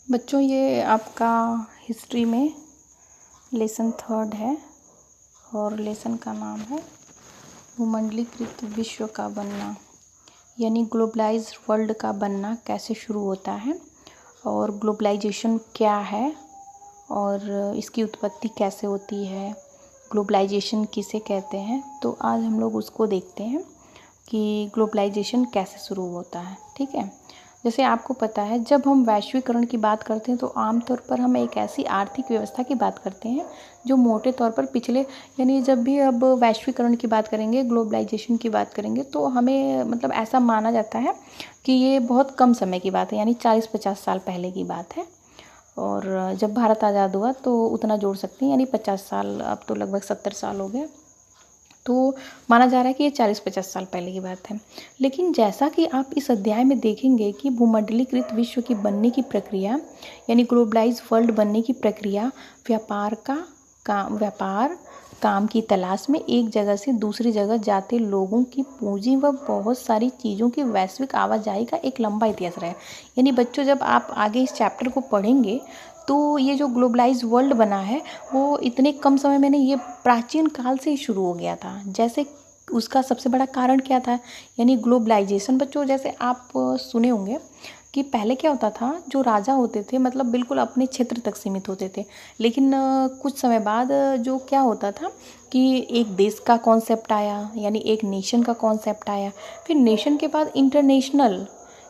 बच्चों, ये आपका हिस्ट्री में लेसन 3 है और लेसन का नाम है भूमंडलीकृत विश्व का बनना, यानी ग्लोबलाइज्ड वर्ल्ड का बनना कैसे शुरू होता है और ग्लोबलाइजेशन क्या है और इसकी उत्पत्ति कैसे होती है, ग्लोबलाइजेशन किसे कहते हैं। तो आज हम लोग उसको देखते हैं कि ग्लोबलाइजेशन कैसे शुरू होता है। ठीक है, जैसे आपको पता है, जब हम वैश्वीकरण की बात करते हैं तो आमतौर पर हम एक ऐसी आर्थिक व्यवस्था की बात करते हैं जो मोटे तौर पर पिछले, यानी जब भी अब वैश्वीकरण की बात करेंगे, ग्लोबलाइजेशन की बात करेंगे, तो हमें मतलब ऐसा माना जाता है कि ये बहुत कम समय की बात है, यानी 40-50 साल पहले की बात है। और जब भारत आज़ाद हुआ तो उतना जोड़ सकते हैं, यानी 50 साल, अब तो लगभग 70 साल हो गए, तो माना जा रहा है कि ये 40-50 साल पहले की बात है। लेकिन जैसा कि आप इस अध्याय में देखेंगे कि भूमंडलीकृत विश्व की बनने की प्रक्रिया, यानी ग्लोबलाइज वर्ल्ड बनने की प्रक्रिया, व्यापार काम की तलाश में एक जगह से दूसरी जगह जाते लोगों की पूंजी व बहुत सारी चीज़ों की वैश्विक आवाजाही का एक लंबा इतिहास रहा है। यानी बच्चों, जब आप आगे इस चैप्टर को पढ़ेंगे तो ये जो ग्लोबलाइज वर्ल्ड बना है वो इतने कम समय में नहीं, ये प्राचीन काल से ही शुरू हो गया था। जैसे उसका सबसे बड़ा कारण क्या था, यानी ग्लोबलाइजेशन। बच्चों, जैसे आप सुने होंगे कि पहले क्या होता था, जो राजा होते थे मतलब बिल्कुल अपने क्षेत्र तक सीमित होते थे, लेकिन कुछ समय बाद जो क्या होता था कि एक देश का कॉन्सेप्ट आया, यानी एक नेशन का कॉन्सेप्ट आया, फिर नेशन के बाद इंटरनेशनल,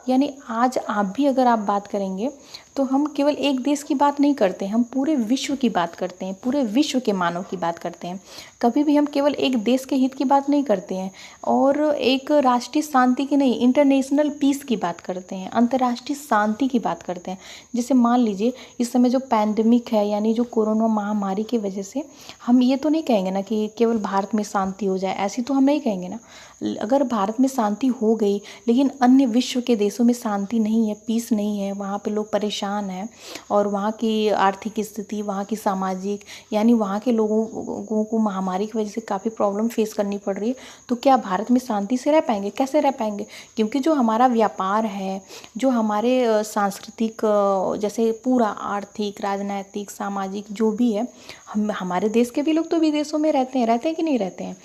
यानी आज आप भी अगर आप बात करेंगे तो हम केवल एक देश की बात नहीं करते, हम पूरे विश्व की बात करते हैं, पूरे विश्व के मानव की बात करते हैं। कभी भी हम केवल एक देश के हित की बात नहीं करते हैं और एक राष्ट्रीय शांति की नहीं, इंटरनेशनल पीस की बात करते हैं, अंतर्राष्ट्रीय शांति की बात करते हैं। जैसे मान लीजिए इस समय जो पैंडेमिक है, यानी जो कोरोना महामारी की वजह से, हम ये तो नहीं कहेंगे ना कि केवल भारत में शांति हो जाए, ऐसी तो हम नहीं कहेंगे ना। अगर भारत में शांति हो गई लेकिन अन्य विश्व के देशों में शांति नहीं है, पीस नहीं है, वहाँ पे लोग परेशान हैं और वहाँ की आर्थिक स्थिति, वहाँ की सामाजिक, यानी वहाँ के लोगों को महामारी की वजह से काफ़ी प्रॉब्लम फेस करनी पड़ रही है, तो क्या भारत में शांति से रह पाएंगे? कैसे रह पाएंगे? क्योंकि जो हमारा व्यापार है, जो हमारे सांस्कृतिक, जैसे पूरा आर्थिक, राजनैतिक, सामाजिक जो भी है, हमारे देश के भी लोग तो विदेशों में रहते हैं कि नहीं रहते हैं।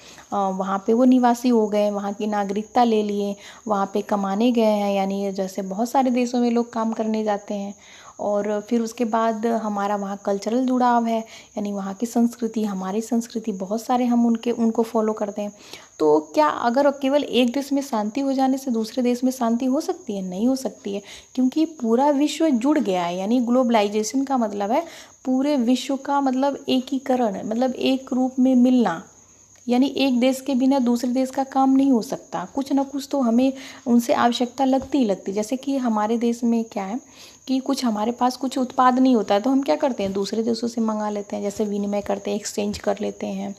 वहाँ पे वो निवासी हो गए, वहाँ की नागरिकता ले लिए, वहाँ पे कमाने गए हैं, यानी जैसे बहुत सारे देशों में लोग काम करने जाते हैं। और फिर उसके बाद हमारा वहाँ कल्चरल जुड़ाव है, यानी वहाँ की संस्कृति, हमारी संस्कृति, बहुत सारे हम उनको फॉलो करते हैं। तो क्या अगर केवल एक देश में शांति हो जाने से दूसरे देश में शांति हो सकती है? नहीं हो सकती है, क्योंकि पूरा विश्व जुड़ गया है। यानी ग्लोबलाइजेशन का मतलब है पूरे विश्व का मतलब एकीकरण, मतलब एक रूप में मिलना, यानी एक देश के बिना दूसरे देश का काम नहीं हो सकता, कुछ ना कुछ तो हमें उनसे आवश्यकता लगती ही लगती। जैसे कि हमारे देश में क्या है कि कुछ हमारे पास कुछ उत्पाद नहीं होता है तो हम क्या करते हैं, दूसरे देशों से मंगा लेते हैं, जैसे विनिमय करते हैं, एक्सचेंज कर लेते हैं।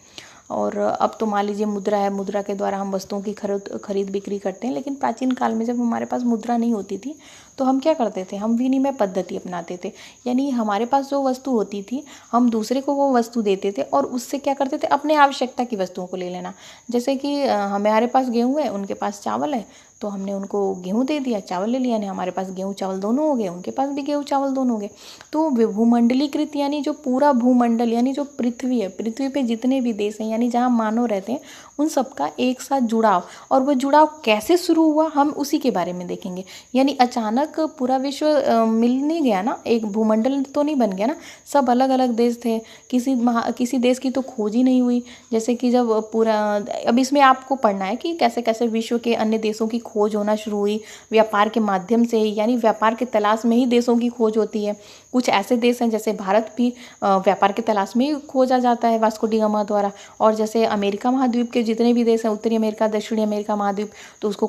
और अब तो मान लीजिए मुद्रा है, मुद्रा के द्वारा हम वस्तुओं की खरीद बिक्री करते हैं। लेकिन प्राचीन काल में जब हमारे पास मुद्रा नहीं होती थी तो हम क्या करते थे, हम विनिमय पद्धति अपनाते थे, यानी हमारे पास जो वस्तु होती थी हम दूसरे को वो वस्तु देते थे और उससे क्या करते थे, अपने आवश्यकता की वस्तुओं को ले लेना। जैसे कि हमारे पास गेहूँ है, उनके पास चावल है, तो हमने उनको गेहूँ दे दिया, चावल ले लिया, यानी हमारे पास गेहूँ चावल दोनों हो गए, उनके पास भी गेहूँ चावल दोनों हो गए। तो भूमंडलीकृत, यानी जो पूरा भूमंडल, यानी जो पृथ्वी है, पृथ्वी पे जितने भी देश हैं, यानी जहाँ मानव रहते हैं, उन सबका एक साथ जुड़ाव। और वो जुड़ाव कैसे शुरू हुआ, हम उसी के बारे में देखेंगे। यानी अचानक पूरा विश्व मिल नहीं गया ना, एक भूमंडल तो नहीं बन गया ना, सब अलग अलग देश थे, किसी देश की तो खोज ही नहीं हुई। जैसे कि जब पूरा, अब इसमें आपको पढ़ना है कि कैसे कैसे विश्व के अन्य देशों की खोज होना शुरू हुई, व्यापार के माध्यम से ही, यानी व्यापार की तलाश में ही देशों की खोज होती है। कुछ ऐसे देश हैं, जैसे भारत भी व्यापार की तलाश में ही खोजा जाता है वास्को डी गामा द्वारा। और जैसे अमेरिका महाद्वीप के जितने भी देश हैं, उत्तरी अमेरिका, दक्षिणी अमेरिका महाद्वीप, तो उसको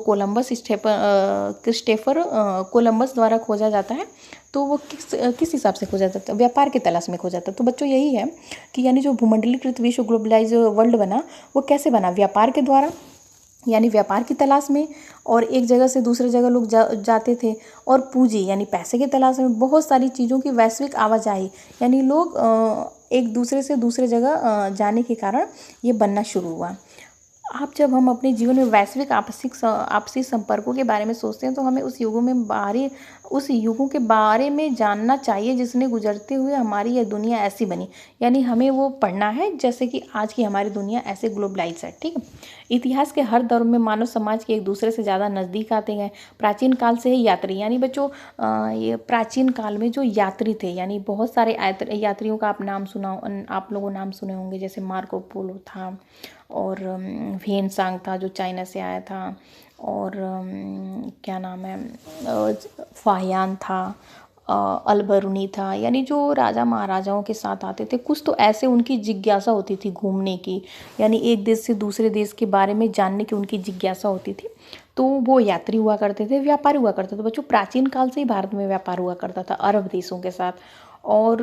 क्रिस्टोफर कोलंबस द्वारा खोजा जाता है। तो वो किस हिसाब से खोजा जाता है, व्यापार की तलाश में खोजा जाता है। तो बच्चों यही है कि यानी जो भूमंडलीकृत विश्व, ग्लोबलाइज वर्ल्ड बना, वो कैसे बना, व्यापार के द्वारा, यानी व्यापार की तलाश में, और एक जगह से दूसरे जगह लोग जाते थे, और पूंजी यानी पैसे की तलाश में, बहुत सारी चीज़ों की वैश्विक आवाजाही, यानी लोग एक दूसरे से दूसरे जगह जाने के कारण ये बनना शुरू हुआ। आप जब हम अपने जीवन में वैश्विक आपसी संपर्कों के बारे में सोचते हैं तो हमें उस युगों में बाहरी उस युगों के बारे में जानना चाहिए जिसने गुजरते हुए हमारी यह दुनिया ऐसी बनी। यानी हमें वो पढ़ना है जैसे कि आज की हमारी दुनिया ऐसे ग्लोबलाइज है। ठीक है। इतिहास के हर दौर में मानव समाज के एक दूसरे से ज़्यादा नज़दीक आते गए। प्राचीन काल से ही यात्री, यानी बच्चों ये प्राचीन काल में जो यात्री थे, यानी बहुत सारे यात्रियों का आप लोगों नाम सुने होंगे, जैसे मार्को पोलो था, और वेन सांग था जो चाइना से आया था, और क्या नाम है, फाहियान था, अलबरूनी था, यानी जो राजा महाराजाओं के साथ आते थे। कुछ तो ऐसे उनकी जिज्ञासा होती थी घूमने की, यानी एक देश से दूसरे देश के बारे में जानने की उनकी जिज्ञासा होती थी। तो वो यात्री हुआ करते थे, व्यापारी हुआ करते थे। बच्चों प्राचीन काल से ही भारत में व्यापार हुआ करता था अरब देशों के साथ, और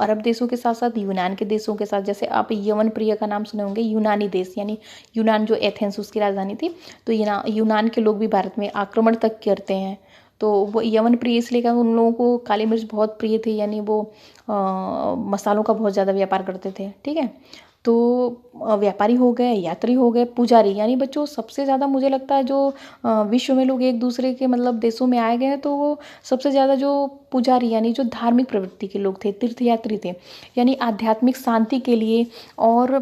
अरब देशों के साथ साथ यूनान के देशों के साथ। जैसे आप यवन प्रिय का नाम सुने होंगे, यूनानी देश, यानी यूनान जो एथेंस उसकी राजधानी थी, तो यूनान के लोग भी भारत में आक्रमण तक करते हैं। तो वो यवन प्रिय इसलिए कहा, उन लोगों को काली मिर्च बहुत प्रिय थी, यानी वो मसालों का बहुत ज़्यादा व्यापार करते थे। ठीक है। तो व्यापारी हो गए, यात्री हो गए, पुजारी, यानी बच्चों सबसे ज़्यादा मुझे लगता है जो विश्व में लोग एक दूसरे के मतलब देशों में आए गए हैं, तो वो सबसे ज़्यादा जो पुजारी, यानी जो धार्मिक प्रवृत्ति के लोग थे, तीर्थयात्री थे, यानी आध्यात्मिक शांति के लिए। और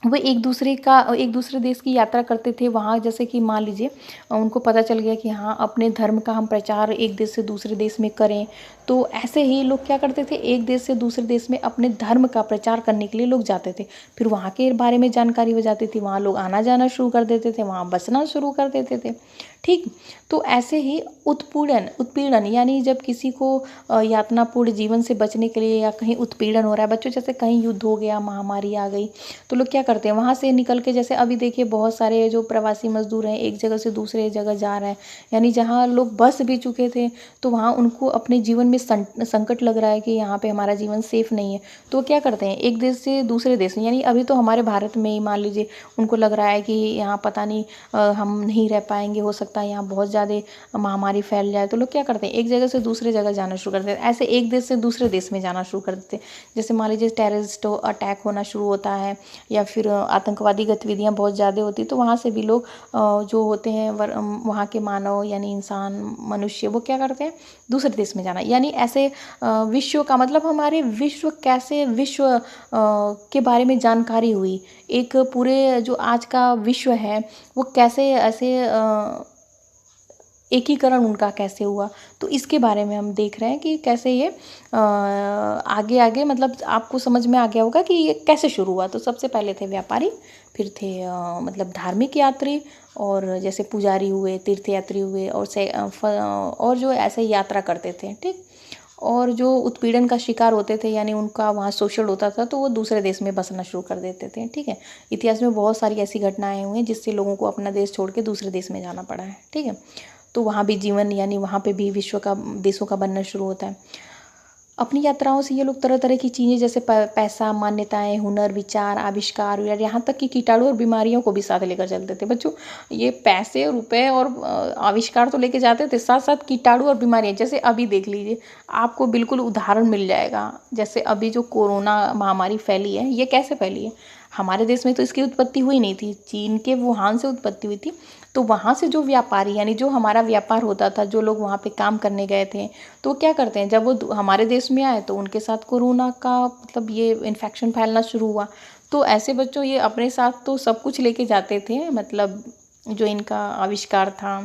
वो एक दूसरे देश की यात्रा करते थे वहाँ। जैसे कि मान लीजिए उनको पता चल गया कि हाँ, अपने धर्म का हम प्रचार एक देश से दूसरे देश में करें, तो ऐसे ही लोग क्या करते थे, एक देश से दूसरे देश में अपने धर्म का प्रचार करने के लिए लोग जाते थे। फिर वहाँ के बारे में जानकारी हो जाती थी, वहाँ लोग आना जाना शुरू कर देते थे, वहाँ बसना शुरू कर देते थे। ठीक। तो ऐसे ही उत्पीड़न, यानी जब किसी को यातनापूर्ण जीवन से बचने के लिए, या कहीं उत्पीड़न हो रहा है बच्चों, जैसे कहीं युद्ध हो गया, महामारी आ गई, तो लोग क्या करते हैं, वहाँ से निकल के, जैसे अभी देखिए बहुत सारे जो प्रवासी मजदूर हैं एक जगह से दूसरे जगह जा रहे हैं, यानी जहाँ लोग बस भी चुके थे, तो वहाँ उनको अपने जीवन में संकट लग रहा है कि यहाँ पे हमारा जीवन सेफ नहीं है, तो क्या करते हैं, एक देश से दूसरे देश में, यानी अभी तो हमारे भारत में ही मान लीजिए उनको लग रहा है कि यहाँ पता नहीं हम नहीं रह पाएंगे, हो सकता है यहाँ बहुत ज़्यादा महामारी फैल जाए, तो लोग क्या करते हैं, एक जगह से दूसरे जगह जाना शुरू कर देते हैं। ऐसे एक देश से दूसरे देश में जाना शुरू कर देते हैं। जैसे मान लीजिए टेररिस्ट अटैक होना शुरू होता है, या फिर आतंकवादी गतिविधियाँ बहुत ज़्यादा होती, तो वहाँ से भी लोग जो होते हैं वहाँ के मानव, यानी इंसान, मनुष्य, वो क्या करते हैं, दूसरे देश में जाना। यानी ऐसे विश्व का मतलब हमारे विश्व के बारे में जानकारी हुई, एक पूरे जो आज का विश्व है वो कैसे ऐसे एकीकरण उनका कैसे हुआ, तो इसके बारे में हम देख रहे हैं कि कैसे ये आगे आगे, मतलब आपको समझ में आ गया होगा कि ये कैसे शुरू हुआ। तो सबसे पहले थे व्यापारी, फिर थे मतलब धार्मिक यात्री, और जैसे पुजारी हुए, तीर्थयात्री हुए, और जो ऐसे यात्रा करते थे। ठीक। और जो उत्पीड़न का शिकार होते थे, यानी उनका वहाँ शोषण होता था, तो वो दूसरे देश में बसना शुरू कर देते थे। ठीक है। इतिहास में बहुत सारी ऐसी घटनाएं हुई हैं जिससे लोगों को अपना देश छोड़ के दूसरे देश में जाना पड़ा है। ठीक है। तो वहाँ भी जीवन, यानी वहाँ पे भी विश्व का देशों का बनना शुरू होता है। अपनी यात्राओं से ये लोग तरह तरह की चीज़ें, जैसे पैसा, मान्यताएं, हुनर, विचार, आविष्कार, और यहाँ तक कि कीटाणु और बीमारियों को भी साथ लेकर चलते थे। बच्चों ये पैसे, रुपए और आविष्कार तो लेके जाते थे, साथ साथ कीटाणु और बीमारियाँ, जैसे अभी देख लीजिए, आपको बिल्कुल उदाहरण मिल जाएगा। जैसे अभी जो कोरोना महामारी फैली है, ये कैसे फैली है, हमारे देश में तो इसकी उत्पत्ति हुई नहीं थी, चीन के वुहान से उत्पत्ति हुई थी। तो वहाँ से जो व्यापारी, यानी जो हमारा व्यापार होता था, जो लोग वहाँ पे काम करने गए थे, तो क्या करते हैं, जब वो हमारे देश में आए तो उनके साथ कोरोना का मतलब ये इन्फेक्शन फैलना शुरू हुआ। तो ऐसे बच्चों ये अपने साथ तो सब कुछ लेके जाते थे, मतलब जो इनका आविष्कार था,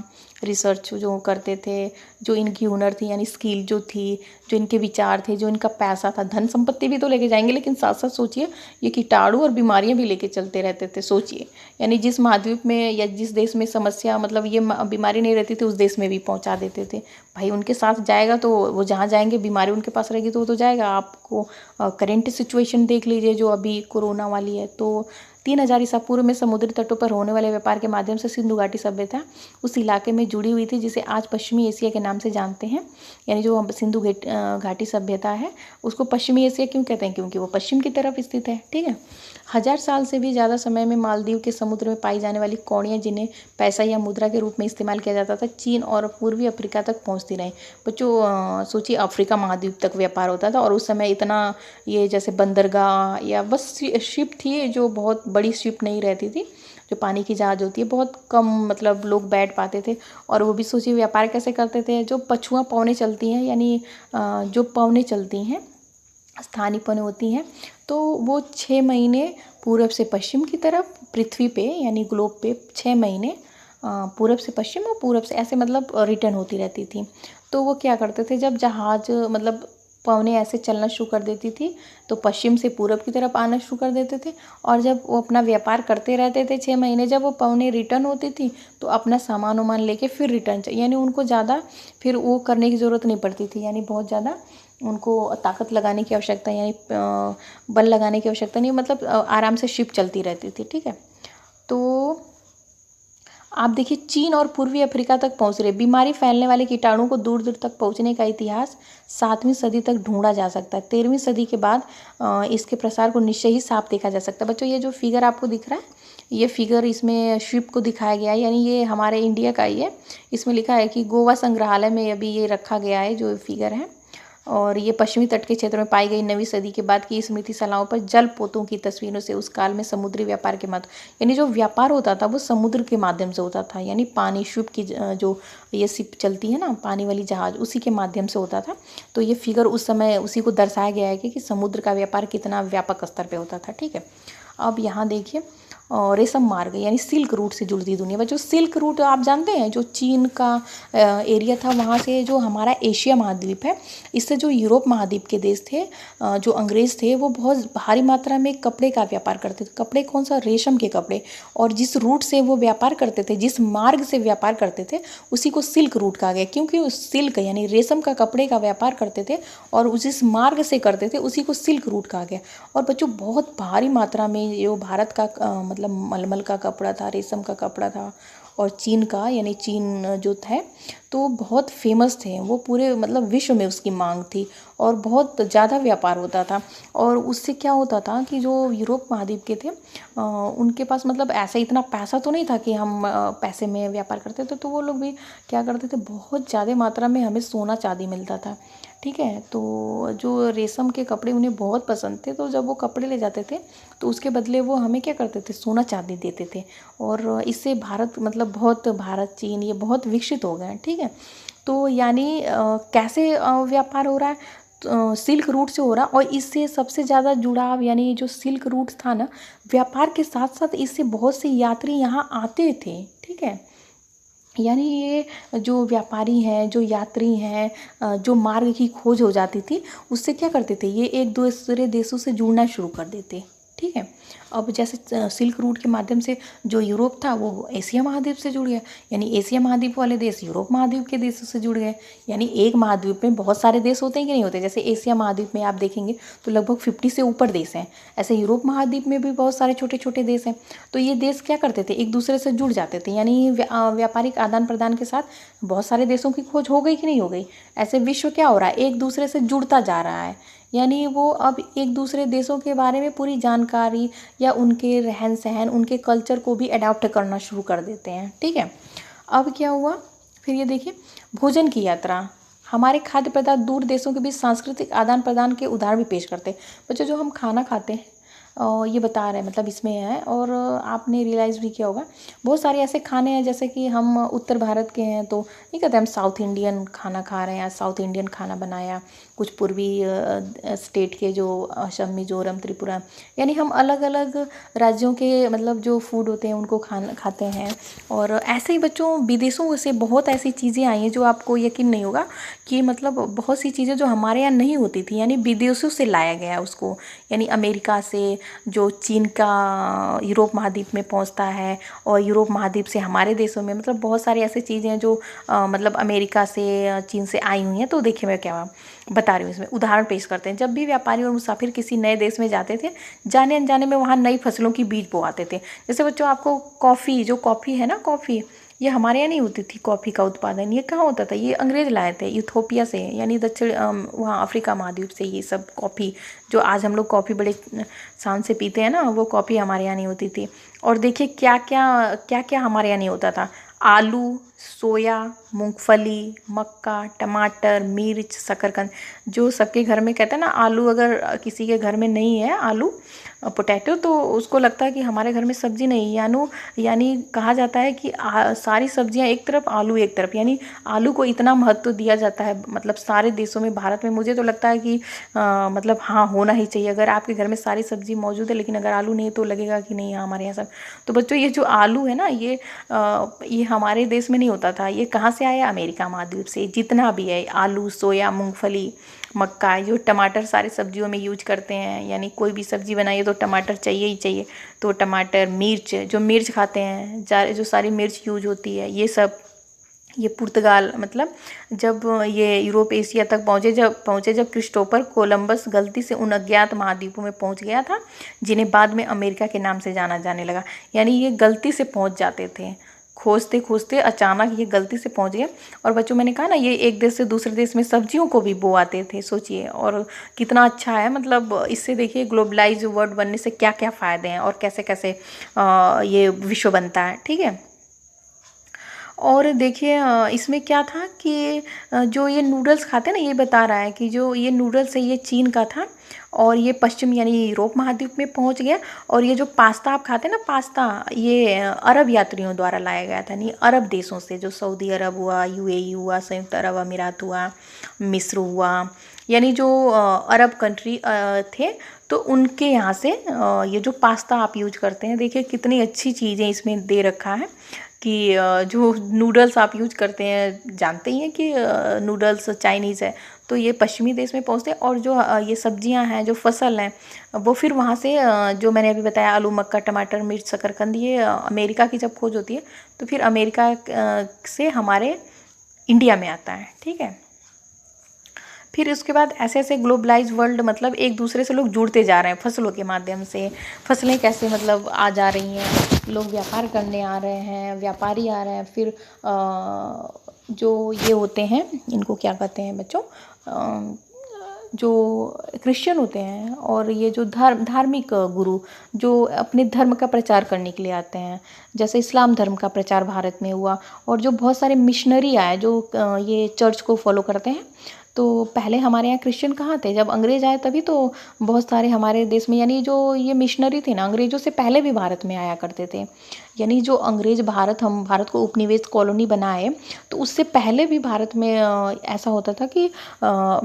रिसर्च जो करते थे, जो इनकी हुनर थी, यानी स्किल जो थी, जो इनके विचार थे, जो इनका पैसा था, धन संपत्ति भी तो लेके जाएंगे, लेकिन साथ साथ सोचिए ये कीटाणु और बीमारियां भी लेके चलते रहते थे। सोचिए, यानी जिस महाद्वीप में या जिस देश में समस्या, मतलब ये बीमारी नहीं रहती थी, उस देश में भी पहुंचा देते थे। भाई उनके साथ जाएगा तो वो जहाँ जाएंगे बीमारी उनके पास रहेगी तो वो तो जाएगा। आपको करेंट सिचुएशन देख लीजिए जो अभी कोरोना वाली है, तो 3000 ईसा पूर्व में समुद्री तटों पर होने वाले व्यापार के माध्यम से सिंधु घाटी सभ्यता उस इलाके में जुड़ी हुई थी, जिसे आज पश्चिमी एशिया के नाम से जानते हैं। यानी जो सिंधु घाटी सभ्यता है उसको पश्चिमी एशिया क्यों कहते हैं, क्योंकि वो पश्चिम की तरफ स्थित है। ठीक है। 1000 साल से भी ज़्यादा समय में मालदीव के समुद्र में पाई जाने वाली कौड़ियाँ, जिन्हें पैसा या मुद्रा के रूप में इस्तेमाल किया जाता था, चीन और पूर्वी अफ्रीका तक पहुँचती रहीं। बच्चों सोचिए, अफ्रीका महाद्वीप तक व्यापार होता था, और उस समय इतना ये जैसे बंदरगाह या बस शिप थी, जो बहुत बड़ी शिप नहीं रहती थी, जो पानी की जहाज होती है, बहुत कम मतलब लोग बैठ पाते थे। और वो भी सोचिए व्यापार कैसे करते थे, जो पछुआ पौने चलती हैं, यानी जो पौने चलती हैं, स्थानीय पौने होती हैं, तो वो 6 महीने पूरब से पश्चिम की तरफ पृथ्वी पे यानी ग्लोब पे 6 महीने पूरब से पश्चिम और पूरब से ऐसे मतलब रिटर्न होती रहती थी। तो वो क्या करते थे, जब जहाज़ मतलब पवनें ऐसे चलना शुरू कर देती थी तो पश्चिम से पूरब की तरफ आना शुरू कर देते थे। और जब वो अपना व्यापार करते रहते थे 6 महीने, जब वो पवनें रिटर्न होती थी तो अपना सामान वामान लेके फिर रिटर्न, यानी उनको ज़्यादा फिर वो करने की ज़रूरत नहीं पड़ती थी, यानी बहुत ज़्यादा उनको ताकत लगाने की आवश्यकता, यानी बल लगाने की आवश्यकता नहीं, मतलब आराम से शिप चलती रहती थी। ठीक है, तो आप देखिए चीन और पूर्वी अफ्रीका तक पहुंच रहे बीमारी फैलने वाले कीटाणु को दूर दूर तक पहुंचने का इतिहास 7वीं सदी तक ढूंढा जा सकता है। 13वीं सदी के बाद इसके प्रसार को निश्चय ही साफ देखा जा सकता है। बच्चों ये जो फिगर आपको दिख रहा है, ये फिगर इसमें शिप को दिखाया गया है, यानी ये हमारे इंडिया का ही है। इसमें लिखा है कि गोवा संग्रहालय में अभी ये रखा गया है जो फिगर है। और ये पश्चिमी तट के क्षेत्र में पाई गई 9वीं सदी के बाद की स्मृति शैलाओं पर जल पोतों की तस्वीरों से उस काल में समुद्री व्यापार के माध्यम, यानी जो व्यापार होता था वो समुद्र के माध्यम से होता था, यानी पानी शिप की जो ये शिप चलती है ना, पानी वाली जहाज, उसी के माध्यम से होता था। तो ये फिगर उस समय उसी को दर्शाया गया है कि समुद्र का व्यापार कितना व्यापक स्तर पर होता था। ठीक है, अब यहाँ देखिए रेशम मार्ग यानी सिल्क रूट से जुड़ती दुनिया। बच्चों सिल्क रूट आप जानते हैं, जो चीन का एरिया था, वहाँ से जो हमारा एशिया महाद्वीप है, इससे जो यूरोप महाद्वीप के देश थे, जो अंग्रेज़ थे, वो बहुत भारी मात्रा में कपड़े का व्यापार करते थे। कपड़े कौन सा, रेशम के कपड़े। और जिस रूट से वो व्यापार करते थे, जिस मार्ग से व्यापार करते थे, उसी को सिल्क रूट कहा गया, क्योंकि उस सिल्क यानी रेशम का कपड़े का व्यापार करते थे और जिस मार्ग से करते थे उसी को सिल्क रूट कहा गया। और बच्चों बहुत भारी मात्रा में जो भारत का मतलब मलमल का कपड़ा था, रेशम का कपड़ा था, और चीन का यानी चीन जो थे तो बहुत फेमस थे वो, पूरे मतलब विश्व में उसकी मांग थी और बहुत ज़्यादा व्यापार होता था। और उससे क्या होता था कि जो यूरोप महाद्वीप के थे उनके पास मतलब ऐसा इतना पैसा तो नहीं था कि हम पैसे में व्यापार करते थे, तो वो लोग भी क्या करते थे, बहुत ज़्यादा मात्रा में हमें सोना चांदी मिलता था। ठीक है, तो जो रेशम के कपड़े उन्हें बहुत पसंद थे, तो जब वो कपड़े ले जाते थे तो उसके बदले वो हमें क्या करते थे, सोना चांदी देते थे। और इससे भारत मतलब बहुत, भारत चीन ये बहुत विकसित हो गए हैं। ठीक है, तो यानी कैसे व्यापार हो रहा है, सिल्क रूट से हो रहा, और इससे सबसे ज़्यादा जुड़ाव यानी जो सिल्क रूट था ना, व्यापार के साथ साथ इससे बहुत से यात्री यहाँ आते थे। ठीक है, यानी ये जो व्यापारी हैं, जो यात्री हैं, जो मार्ग की खोज हो जाती थी, उससे क्या करते थे, ये एक दूसरे देशों से जुड़ना शुरू कर देते। ठीक है, अब जैसे सिल्क रूट के माध्यम से जो यूरोप था वो एशिया महाद्वीप से जुड़ गया, यानी एशिया महाद्वीप वाले देश यूरोप महाद्वीप के देशों से जुड़ गए। यानी एक महाद्वीप में बहुत सारे देश होते हैं कि नहीं होते, जैसे एशिया महाद्वीप में आप देखेंगे तो लगभग 50 से ऊपर देश हैं। ऐसे यूरोप महाद्वीप में भी बहुत सारे छोटे छोटे देश हैं। तो ये देश क्या करते थे, एक दूसरे से जुड़ जाते थे, यानी व्यापारिक आदान प्रदान के साथ बहुत सारे देशों की खोज हो गई कि नहीं हो गई। ऐसे विश्व क्या हो रहा है, एक दूसरे से जुड़ता जा रहा है, यानी वो अब एक दूसरे देशों के बारे में पूरी जानकारी या उनके रहन सहन, उनके कल्चर को भी अडॉप्ट करना शुरू कर देते हैं। ठीक है, अब क्या हुआ, फिर ये देखिए भोजन की यात्रा, हमारे खाद्य पदार्थ दूर देशों के बीच सांस्कृतिक आदान प्रदान के उदाहरण भी पेश करते हैं। बच्चों जो हम खाना खाते हैं ये बता रहे हैं, मतलब इसमें है। और आपने रियलाइज़ भी किया होगा बहुत सारे ऐसे खाने हैं, जैसे कि हम उत्तर भारत के हैं तो नहीं कहते हम साउथ इंडियन खाना खा रहे हैं, साउथ इंडियन खाना बनाया। कुछ पूर्वी स्टेट के जो असम, मिजोरम, त्रिपुरा, यानी हम अलग अलग राज्यों के मतलब जो फूड होते हैं उनको खाते हैं। और ऐसे ही बच्चों विदेशों से बहुत ऐसी चीज़ें आई हैं जो आपको यकीन नहीं होगा कि मतलब बहुत सी चीज़ें जो हमारे यहाँ नहीं होती थी, यानी विदेशों से लाया गया उसको, यानी अमेरिका से, जो चीन का यूरोप महाद्वीप में पहुंचता है, और यूरोप महाद्वीप से हमारे देशों में, मतलब बहुत सारी ऐसी चीज़ें हैं जो मतलब अमेरिका से, चीन से आई हुई हैं। तो देखिए मैं क्या बता रही हूँ, इसमें उदाहरण पेश करते हैं। जब भी व्यापारी और मुसाफिर किसी नए देश में जाते थे, जाने अनजाने में वहाँ नई फसलों की बीज बोआते थे। जैसे बच्चों आपको कॉफ़ी, जो कॉफ़ी है ना, कॉफ़ी ये हमारे यहाँ नहीं होती थी। कॉफ़ी का उत्पादन ये कहाँ होता था, ये अंग्रेज लाए थे इथोपिया से, यानी दक्षिण वहाँ अफ्रीका महाद्वीप से। ये सब कॉफ़ी जो आज हम लोग कॉफ़ी बड़े शान से पीते हैं ना, वो कॉफ़ी हमारे यहाँ नहीं होती थी। और देखिए क्या क्या हमारे यहाँ नहीं होता था, आलू, सोया, मूंगफली, मक्का, टमाटर, मिर्च, शकरकंद। जो सबके घर में कहते हैं ना, आलू अगर किसी के घर में नहीं है, आलू पोटैटो, तो उसको लगता है कि हमारे घर में सब्जी नहीं, यानी कहा जाता है कि सारी सब्जियां एक तरफ, आलू एक तरफ, यानी आलू को इतना महत्व दिया जाता है मतलब सारे देशों में, भारत में। मुझे तो लगता है कि मतलब हाँ, होना ही चाहिए। अगर आपके घर में सारी सब्जी मौजूद है लेकिन अगर आलू नहीं है तो लगेगा कि नहीं, हाँ हमारे यहाँ सब। तो बच्चों, ये जो आलू है ना, ये हमारे देश में नहीं होता था। ये कहाँ से आया? अमेरिका महाद्वीप से। जितना भी है आलू, सोया, मूंगफली, मक्का, जो टमाटर सारे सब्जियों में यूज करते हैं, यानी कोई भी सब्जी बनाइए तो टमाटर चाहिए ही चाहिए। तो टमाटर, मिर्च, जो मिर्च खाते हैं, जो सारी मिर्च यूज होती है, ये सब। ये पुर्तगाल, मतलब जब ये यूरोप एशिया तक पहुँचे जब क्रिस्टोफर कोलंबस गलती से उन अज्ञात महाद्वीपों में पहुँच गया था, जिन्हें बाद में अमेरिका के नाम से जाना जाने लगा। यानी ये गलती से पहुँच जाते थे, खोजते खोजते अचानक ये गलती से पहुंच गए। और बच्चों, मैंने कहा ना, ये एक देश से दूसरे देश में सब्जियों को भी बो आते थे, सोचिए। और कितना अच्छा है, मतलब इससे देखिए ग्लोबलाइज वर्ल्ड बनने से क्या क्या फ़ायदे हैं और कैसे कैसे ये विश्व बनता है, ठीक है। और देखिए इसमें क्या था कि जो ये नूडल्स खाते हैं ना, ये बता रहा है कि जो ये नूडल्स है ये चीन का था और ये पश्चिम यानी यूरोप महाद्वीप में पहुंच गया। और ये जो पास्ता आप खाते हैं ना, पास्ता, ये अरब यात्रियों द्वारा लाया गया था, नहीं अरब देशों से, जो सऊदी अरब हुआ, यूएई हुआ, संयुक्त अरब अमीरात हुआ, मिस्र हुआ, यानी जो अरब कंट्री थे, तो उनके यहाँ से ये जो पास्ता आप यूज करते हैं, देखिए कितनी अच्छी चीज़ें इसमें दे रखा है कि जो नूडल्स आप यूज करते हैं, जानते ही हैं कि नूडल्स चाइनीज़ है, तो ये पश्चिमी देश में पहुँचते हैं। और जो ये सब्जियां हैं, जो फसल हैं, वो फिर वहाँ से जो मैंने अभी बताया, आलू, मक्का, टमाटर, मिर्च, शकरकंद, ये अमेरिका की जब खोज होती है तो फिर अमेरिका से हमारे इंडिया में आता है, ठीक है। फिर उसके बाद ऐसे ऐसे ग्लोबलाइज वर्ल्ड, मतलब एक दूसरे से लोग जुड़ते जा रहे हैं फसलों के माध्यम से। फसलें कैसे मतलब आ जा रही हैं, लोग व्यापार करने आ रहे हैं, व्यापारी आ रहे हैं। फिर जो ये होते हैं, इनको क्या कहते हैं बच्चों, जो क्रिश्चियन होते हैं, और ये जो धार्मिक गुरु जो अपने धर्म का प्रचार करने के लिए आते हैं, जैसे इस्लाम धर्म का प्रचार भारत में हुआ। और जो बहुत सारे मिशनरी आए जो ये चर्च को फॉलो करते हैं। तो पहले हमारे यहाँ क्रिश्चियन कहाँ थे, जब अंग्रेज आए तभी तो बहुत सारे हमारे देश में, यानी जो ये मिशनरी थे ना, अंग्रेजों से पहले भी भारत में आया करते थे। यानी जो अंग्रेज हम भारत को उपनिवेश कॉलोनी बनाए, तो उससे पहले भी भारत में ऐसा होता था कि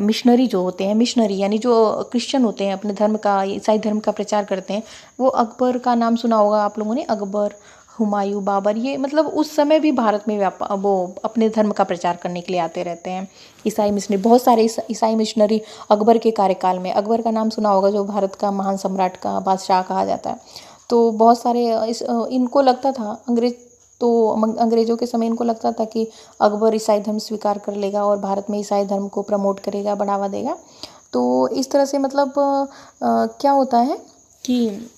मिशनरी जो होते हैं, मिशनरी यानी जो क्रिश्चियन होते हैं, अपने धर्म का, ईसाई धर्म का प्रचार करते हैं। वो अकबर का नाम सुना होगा आप लोगों ने, अकबर, हुमायूं, बाबर, ये मतलब उस समय भी भारत में वो अपने धर्म का प्रचार करने के लिए आते रहते हैं। ईसाई मिशनरी, बहुत सारे ईसाई मिशनरी अकबर के कार्यकाल में, अकबर का नाम सुना होगा, जो भारत का महान सम्राट का बादशाह कहा जाता है। तो बहुत सारे इनको लगता था, अंग्रेजों के समय इनको लगता था कि अकबर ईसाई धर्म स्वीकार कर लेगा और भारत में ईसाई धर्म को प्रमोट करेगा, बढ़ावा देगा। तो इस तरह से मतलब क्या होता है कि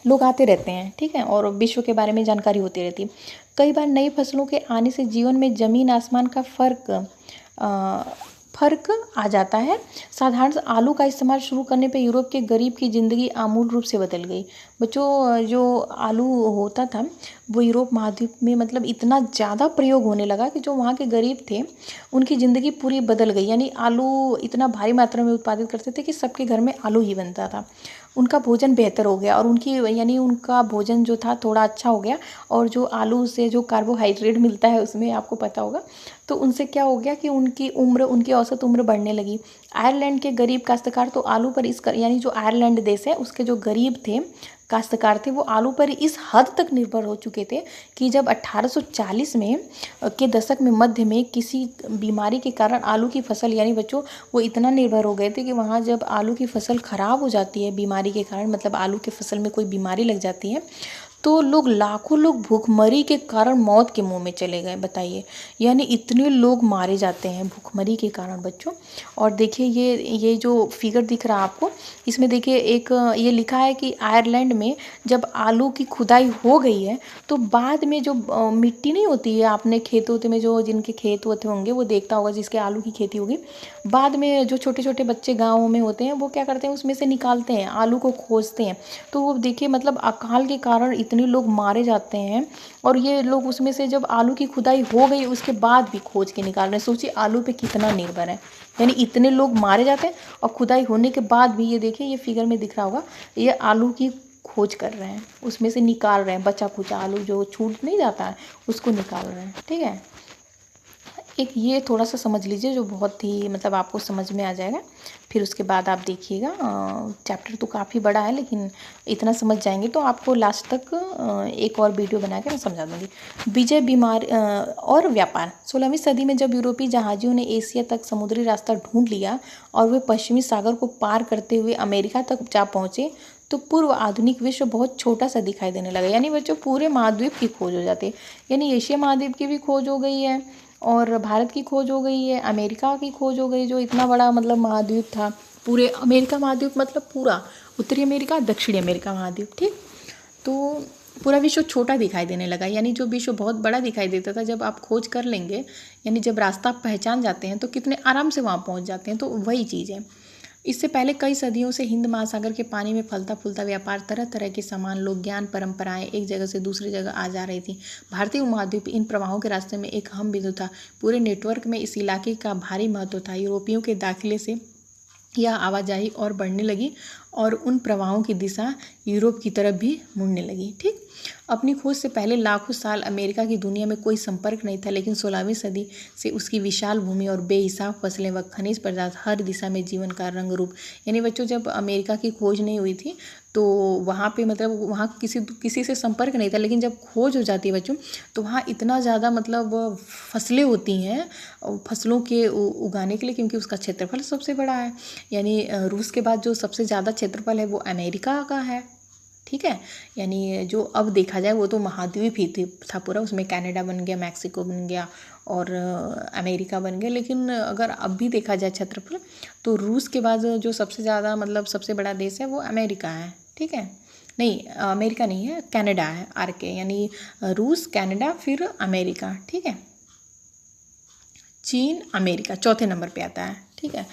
लोग आते रहते हैं, ठीक है, और विश्व के बारे में जानकारी होती रहती है। कई बार नई फसलों के आने से जीवन में ज़मीन आसमान का फ़र्क आ जाता है। साधारण से आलू का इस्तेमाल शुरू करने पे यूरोप के गरीब की ज़िंदगी आमूल रूप से बदल गई। बच्चों, जो आलू होता था वो यूरोप महाद्वीप में मतलब इतना ज़्यादा प्रयोग होने लगा कि जो वहाँ के गरीब थे उनकी ज़िंदगी पूरी बदल गई। यानी आलू इतना भारी मात्रा में उत्पादित करते थे कि सबके घर में आलू ही बनता था। उनका भोजन बेहतर हो गया और उनका भोजन जो था थोड़ा अच्छा हो गया। और जो आलू से जो कार्बोहाइड्रेट मिलता है उसमें आपको पता होगा, तो उनसे क्या हो गया कि उनकी औसत उम्र बढ़ने लगी। आयरलैंड के गरीब काश्तकार तो आलू पर यानी जो आयरलैंड देश है उसके जो गरीब थे काश्तकार थे, वो आलू पर इस हद तक निर्भर हो चुके थे कि जब 1840 में के दशक में मध्य में किसी बीमारी के कारण आलू की फसल, यानी बच्चों वो इतना निर्भर हो गए थे कि वहाँ जब आलू की फसल खराब हो जाती है बीमारी के कारण, मतलब आलू की फसल में कोई बीमारी लग जाती है, तो लाखों लोग भूखमरी के कारण मौत के मुंह में चले गए। बताइए, यानी इतने लोग मारे जाते हैं भूखमरी के कारण बच्चों। और देखिए ये जो फिगर दिख रहा है आपको, इसमें देखिए एक ये लिखा है कि आयरलैंड में जब आलू की खुदाई हो गई है तो बाद में जो मिट्टी नहीं होती है, आपने खेतों में जो जिनके खेत होते होंगे वो देखता होगा, जिसके आलू की खेती होगी, बाद में जो छोटे छोटे बच्चे गाँव में होते हैं वो क्या करते हैं, उसमें से निकालते हैं, आलू को खोजते हैं। तो वो देखिए मतलब अकाल के कारण इतने इतने लोग मारे जाते हैं, और ये लोग उसमें से जब आलू की खुदाई हो गई उसके बाद भी खोज के निकाल रहे हैं। सोचिए आलू पे कितना निर्भर है, यानी इतने लोग मारे जाते हैं और खुदाई होने के बाद भी ये देखिए, ये फिगर में दिख रहा होगा, ये आलू की खोज कर रहे हैं, उसमें से निकाल रहे हैं बचा खुचा आलू जो छूट नहीं जाता है उसको निकाल रहे हैं। ठीक है, एक ये थोड़ा सा समझ लीजिए जो बहुत ही मतलब आपको समझ में आ जाएगा। फिर उसके बाद आप देखिएगा, चैप्टर तो काफ़ी बड़ा है लेकिन इतना समझ जाएंगे तो आपको लास्ट तक एक और वीडियो बना के मैं समझा दूँगी। विजय बीमार और व्यापार। 16वीं सदी में जब यूरोपीय जहाजियों ने एशिया तक समुद्री रास्ता ढूंढ लिया और वे पश्चिमी सागर को पार करते हुए अमेरिका तक जा पहुँचे, तो पूर्व आधुनिक विश्व बहुत छोटा सा दिखाई देने लगा। यानी बच्चों पूरे महाद्वीप की खोज हो जाती है, यानी एशिया महाद्वीप की भी खोज हो गई है और भारत की खोज हो गई है, अमेरिका की खोज हो गई, जो इतना बड़ा मतलब महाद्वीप था। पूरे अमेरिका महाद्वीप मतलब पूरा उत्तरी अमेरिका, दक्षिणी अमेरिका महाद्वीप। ठीक, तो पूरा विश्व छोटा दिखाई देने लगा। यानी जो विश्व बहुत बड़ा दिखाई देता था, जब आप खोज कर लेंगे, यानी जब रास्ता आप पहचान जाते हैं तो कितने आराम से वहाँ पहुँच जाते हैं। तो वही चीज़ है। इससे पहले कई सदियों से हिंद महासागर के पानी में फलता फूलता व्यापार, तरह तरह के सामान, लोग, ज्ञान, परंपराएं एक जगह से दूसरी जगह आ जा रही थी। भारतीय उपमहाद्वीप इन प्रवाहों के रास्ते में एक अहम बिंदु था। पूरे नेटवर्क में इस इलाके का भारी महत्व था। यूरोपियों के दाखिले से यह आवाजाही और बढ़ने लगी और उन प्रवाहों की दिशा यूरोप की तरफ भी मुड़ने लगी। ठीक, अपनी खोज से पहले लाखों साल अमेरिका की दुनिया में कोई संपर्क नहीं था, लेकिन 16वीं सदी से उसकी विशाल भूमि और बेहिसाब फसलें व खनिज पदार्थ, हर दिशा में जीवन का रंग रूप। यानी बच्चों जब अमेरिका की खोज नहीं हुई थी तो वहाँ पे मतलब वहाँ किसी से संपर्क नहीं था, लेकिन जब खोज हो जाती है बच्चों तो वहाँ इतना ज़्यादा मतलब फसलें होती हैं फसलों के उगाने के लिए, क्योंकि उसका क्षेत्रफल सबसे बड़ा है। यानी रूस के बाद जो सबसे ज़्यादा क्षेत्रफल है वो अमेरिका का है। ठीक है, यानी जो अब देखा जाए वो तो महाद्वीप ही था पूरा, उसमें कनाडा बन गया, मैक्सिको बन गया और अमेरिका बन गया। लेकिन अगर अब भी देखा जाए क्षेत्रफल तो रूस के बाद जो सबसे ज़्यादा मतलब सबसे बड़ा देश है वो अमेरिका है। ठीक है, नहीं अमेरिका नहीं है, कनाडा है, आरके, यानी रूस, कनाडा, फिर अमेरिका। ठीक है, चीन, अमेरिका चौथे नंबर पे आता है। ठीक है,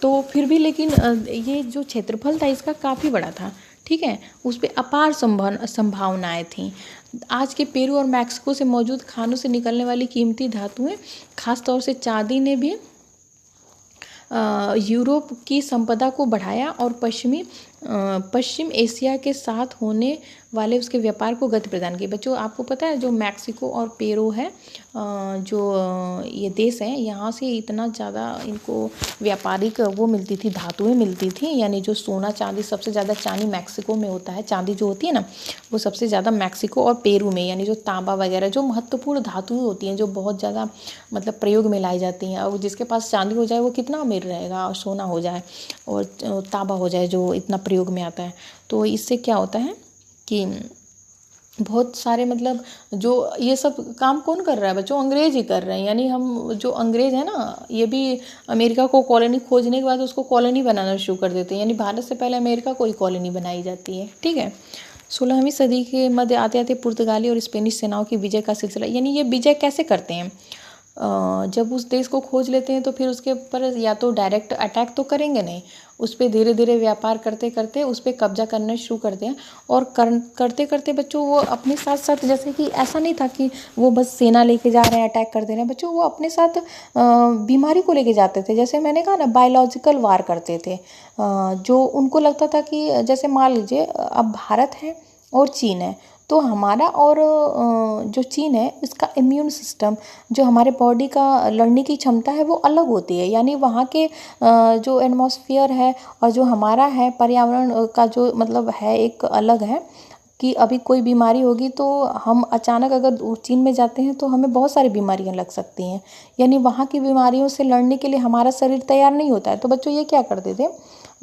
तो फिर भी लेकिन ये जो क्षेत्रफल था इसका काफ़ी बड़ा था। ठीक है, उस पर अपार संभावनाएं थीं। आज के पेरू और मैक्सिको से मौजूद खानों से निकलने वाली कीमती धातुएं, खासतौर से चांदी ने भी यूरोप की संपदा को बढ़ाया और पश्चिम एशिया के साथ होने वाले उसके व्यापार को गति प्रदान की। बच्चों आपको पता है जो मैक्सिको और पेरू है, जो ये देश हैं, यहाँ से इतना ज़्यादा इनको व्यापारिक वो मिलती थी, धातुएं मिलती थी। यानी जो सोना चांदी, सबसे ज़्यादा चांदी मैक्सिको में होता है, चांदी जो होती है ना वो सबसे ज़्यादा मैक्सिको और पेरू में। यानी जो तांबा वगैरह जो महत्वपूर्ण धातुएं होती हैं जो बहुत ज़्यादा मतलब प्रयोग में लाई जाती हैं, और जिसके पास चांदी हो जाए वो कितना अमीर रहेगा, और सोना हो जाए और तांबा हो जाए जो इतना प्रयोग में आता है। तो इससे क्या होता है कि बहुत सारे मतलब जो ये सब काम कौन कर रहा है बच्चों, अंग्रेज ही कर रहे हैं। यानी हम जो अंग्रेज है ना, ये भी अमेरिका को कॉलोनी खोजने के बाद उसको कॉलोनी बनाना शुरू कर देते हैं। यानी भारत से पहले अमेरिका को ही कॉलोनी बनाई जाती है। ठीक है, 16वीं सदी के मध्य आते आते पुर्तगाली और स्पेनिश सेनाओं की विजय का सिलसिला। यानी ये विजय कैसे करते हैं, जब उस देश को खोज लेते हैं तो फिर उसके ऊपर या तो डायरेक्ट अटैक तो करेंगे नहीं, उस पर धीरे धीरे व्यापार करते करते उस पर कब्जा करना शुरू करते हैं। और करते करते बच्चों वो अपने साथ साथ, जैसे कि ऐसा नहीं था कि वो बस सेना लेके जा रहे हैं, अटैक कर दे रहे हैं बच्चों, वो अपने साथ बीमारी को लेके जाते थे। जैसे मैंने कहा ना, बायोलॉजिकल वार करते थे। जो उनको लगता था कि जैसे मान लीजिए अब भारत है और चीन है, तो हमारा और जो चीन है इसका इम्यून सिस्टम, जो हमारे बॉडी का लड़ने की क्षमता है वो अलग होती है। यानी वहाँ के जो एटमॉस्फेयर है और जो हमारा है पर्यावरण का जो मतलब है एक अलग है, कि अभी कोई बीमारी होगी तो हम अचानक अगर चीन में जाते हैं तो हमें बहुत सारी बीमारियां लग सकती हैं। यानी वहाँ की बीमारियों से लड़ने के लिए हमारा शरीर तैयार नहीं होता है। तो बच्चों ये क्या करते थे,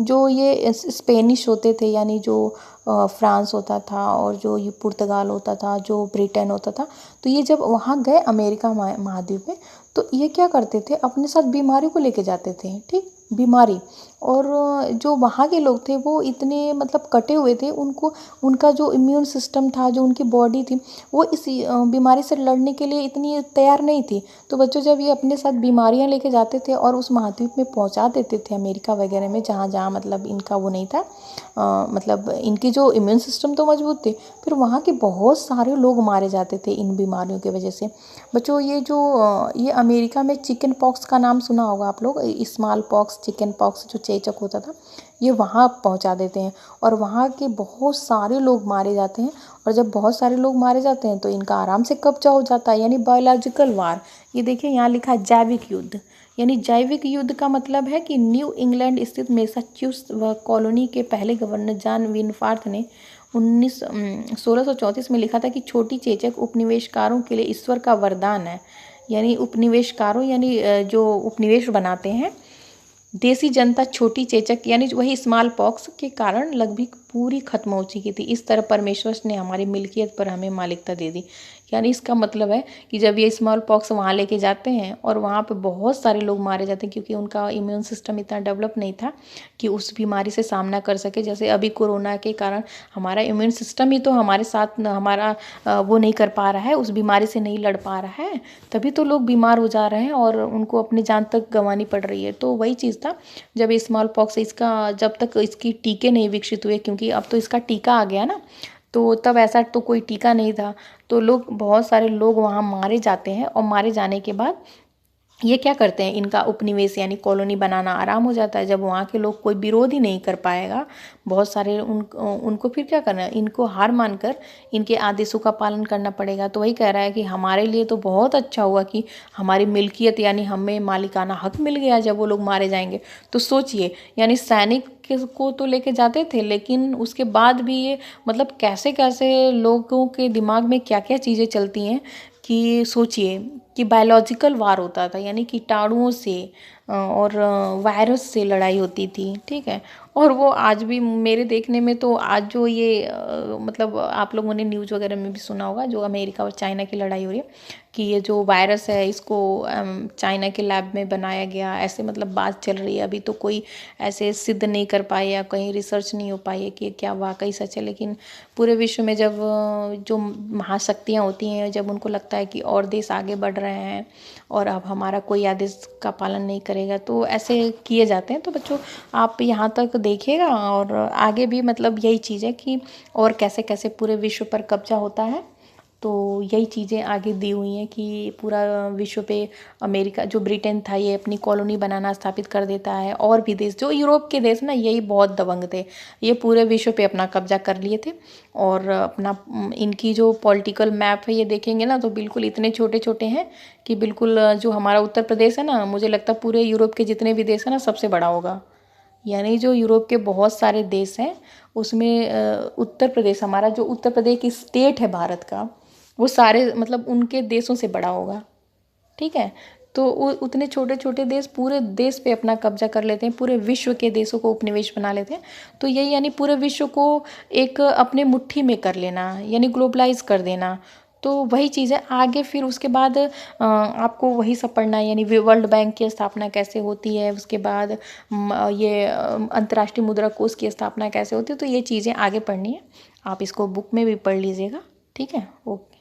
जो ये स्पेनिश होते थे, यानी जो फ्रांस होता था और जो ये पुर्तगाल होता था, जो ब्रिटेन होता था, तो ये जब वहाँ गए अमेरिका महाद्वीप में, तो ये क्या करते थे, अपने साथ बीमारी को लेके जाते थे। ठीक, बीमारी और जो वहाँ के लोग थे वो इतने मतलब कटे हुए थे, उनको उनका जो इम्यून सिस्टम था, जो उनकी बॉडी थी, वो इस बीमारी से लड़ने के लिए इतनी तैयार नहीं थी। तो बच्चों जब ये अपने साथ बीमारियाँ लेके जाते थे और उस महाद्वीप में पहुँचा देते थे, अमेरिका वगैरह में, जहाँ जहाँ मतलब इनका वो नहीं था, मतलब इनकी जो इम्यून सिस्टम तो मजबूत थे, फिर वहाँ के बहुत सारे लोग मारे जाते थे इन बीमारियों की वजह से। बच्चों ये जो ये अमेरिका में चिकन पॉक्स का नाम सुना होगा आप लोग, स्मॉल पॉक्स, चिकन पॉक्स जो चेचक होता था, ये वहाँ पहुँचा देते हैं और वहाँ के बहुत सारे लोग मारे जाते हैं। और जब बहुत सारे लोग मारे जाते हैं तो इनका आराम से कब्जा हो जाता है, यानी बायोलॉजिकल वार। ये देखिए यहाँ लिखा है जैविक युद्ध, यानी जैविक युद्ध का मतलब है कि न्यू इंग्लैंड स्थित मैसाचुसेट्स कॉलोनी के पहले गवर्नर जॉन विनफार्थ ने 1634 में लिखा था कि छोटी चेचक उपनिवेशकारों के लिए ईश्वर का वरदान है। यानी उपनिवेशकारों यानी जो उपनिवेश बनाते हैं, देसी जनता छोटी चेचक यानी वही स्मॉल पॉक्स के कारण लगभग पूरी खत्म हो चुकी थी। इस तरह परमेश्वर ने हमारी मिल्कियत पर हमें मालिकता दे दी। यानी इसका मतलब है कि जब ये स्मॉल पॉक्स वहाँ लेके जाते हैं और वहाँ पे बहुत सारे लोग मारे जाते हैं, क्योंकि उनका इम्यून सिस्टम इतना डेवलप नहीं था कि उस बीमारी से सामना कर सके। जैसे अभी कोरोना के कारण हमारा इम्यून सिस्टम ही तो हमारे साथ हमारा वो नहीं कर पा रहा है, उस बीमारी से नहीं लड़ पा रहा है, तभी तो लोग बीमार हो जा रहे हैं और उनको अपनी जान तक गंवानी पड़ रही है। तो वही चीज़ था, जब स्मॉल पॉक्स इसका जब तक इसकी टीके नहीं विकसित हुए, क्योंकि अब तो इसका टीका आ गया ना, तो तब ऐसा तो कोई टीका नहीं था, तो लोग बहुत सारे लोग वहाँ मारे जाते हैं और मारे जाने के बाद ये क्या करते हैं, इनका उपनिवेश यानी कॉलोनी बनाना आराम हो जाता है। जब वहाँ के लोग कोई विरोध ही नहीं कर पाएगा, बहुत सारे उनको फिर क्या करना है, इनको हार मानकर इनके आदेशों का पालन करना पड़ेगा। तो वही कह रहा है कि हमारे लिए तो बहुत अच्छा हुआ कि हमारी मिल्कियत यानी हमें मालिकाना हक मिल गया जब वो लोग मारे जाएंगे। तो सोचिए, यानी सैनिक को तो लेके जाते थे, लेकिन उसके बाद भी ये मतलब कैसे कैसे लोगों के दिमाग में क्या क्या चीज़ें चलती हैं कि सोचिए कि बायोलॉजिकल वार होता था, यानी कीटाणुओं से और वायरस से लड़ाई होती थी, ठीक है। और वो आज भी मेरे देखने में तो आज जो ये मतलब आप लोगों ने न्यूज़ वगैरह में भी सुना होगा, जो अमेरिका और चाइना की लड़ाई हो रही है कि ये जो वायरस है इसको चाइना के लैब में बनाया गया, ऐसे मतलब बात चल रही है। अभी तो कोई ऐसे सिद्ध नहीं कर पाए या कहीं रिसर्च नहीं हो पाई है कि क्या वाकई सच है, लेकिन पूरे विश्व में जब जो महाशक्तियाँ होती हैं, जब उनको लगता है कि और देश आगे बढ़ रहे हैं और अब हमारा कोई आदेश का पालन नहीं करेगा, तो ऐसे किए जाते हैं। तो बच्चों आप यहाँ तक देखिएगा और आगे भी मतलब यही चीज़ है कि और कैसे कैसे पूरे विश्व पर कब्जा होता है। तो यही चीज़ें आगे दी हुई हैं कि पूरा विश्व पे अमेरिका जो ब्रिटेन था ये अपनी कॉलोनी बनाना स्थापित कर देता है, और भी देश जो यूरोप के देश ना यही बहुत दबंग थे, ये पूरे विश्व पे अपना कब्जा कर लिए थे। और अपना इनकी जो पॉलिटिकल मैप है ये देखेंगे ना तो बिल्कुल इतने छोटे छोटे हैं कि बिल्कुल जो हमारा उत्तर प्रदेश है ना, मुझे लगता है पूरे यूरोप के जितने भी देश हैं ना सबसे बड़ा होगा। यानी जो यूरोप के बहुत सारे देश हैं उसमें उत्तर प्रदेश, हमारा जो उत्तर प्रदेश की स्टेट है भारत का, वो सारे मतलब उनके देशों से बड़ा होगा, ठीक है। तो उतने छोटे छोटे देश पूरे देश पे अपना कब्जा कर लेते हैं, पूरे विश्व के देशों को उपनिवेश बना लेते हैं। तो यही यानी पूरे विश्व को एक अपने मुट्ठी में कर लेना, यानी ग्लोबलाइज कर देना। तो वही चीज़ है आगे, फिर उसके बाद आपको वही सब पढ़ना है, यानी वर्ल्ड बैंक की स्थापना कैसे होती है, उसके बाद ये अंतर्राष्ट्रीय मुद्रा कोष की स्थापना कैसे होती है। तो ये चीज़ें आगे पढ़नी है, आप इसको बुक में भी पढ़ लीजिएगा, ठीक है। ओके।